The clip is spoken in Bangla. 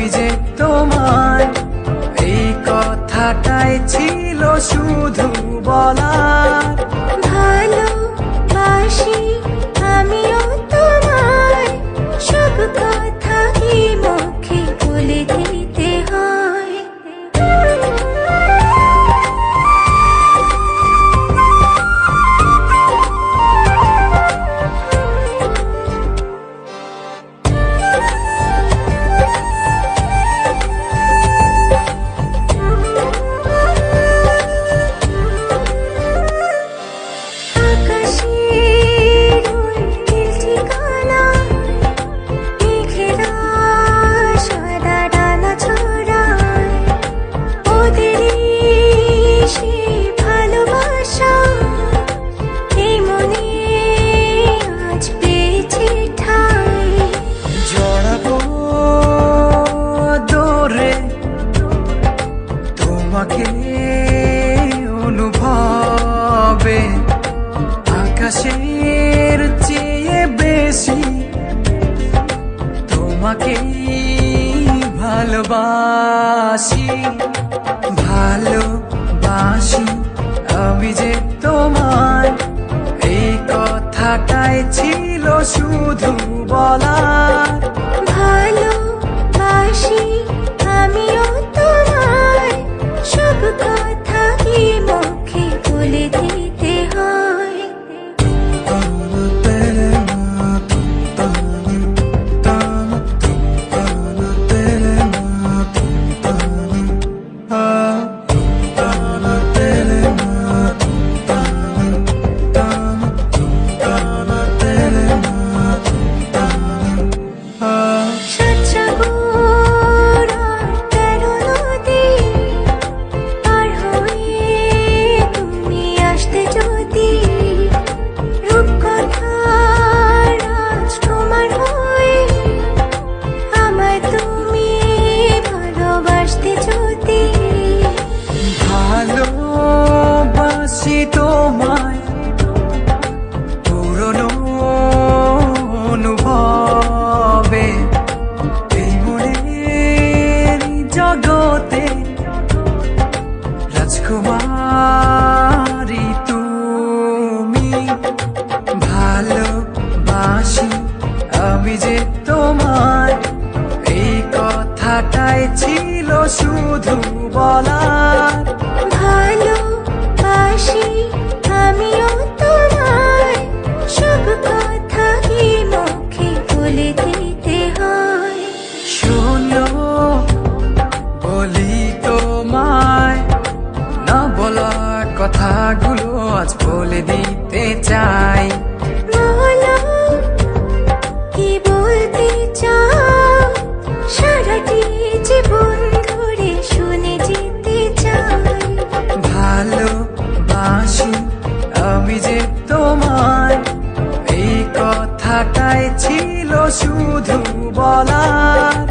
আমি যে তোমায় এই কথাটাই ছিল শুধু বলার। ভালোবাসি আমিও তোমায়, সব কথা কি মুখে বলে দিতে হয়? তোমাকে অনুভবে আকাশের চেয়ে বেশি তোমাকে ভালোবাসি। ভালোবাসি আমি যে তোমায় এই কথাটাই ছিল শুধু বলার। ভালোবাসি আমিও তোমায়, সব কথা কি মুখে বলে দিতে হয়? ভালোবাসি তোমায় পুরনো অনুভবে, এই মনের জগতে রাজকুমারী তুমি। ভালোবাসি আমি যে তোমায় এই কথাটাই ছিল শুধু বলার। ভালোবাসি আমিও তোমায়, সব কথা কি মুখে বলে দিতে হয়? শোনো বলি তোমায়, না বলা কথাগুলো আজ বলে দিতে চাই। বলো কি বলতে চাও, সারাটি জীবন ধরে শুনে যেতে চাই। ভালোবাসি আমি যে তোমায় এই কথাটাই ছিল শুধু বলার।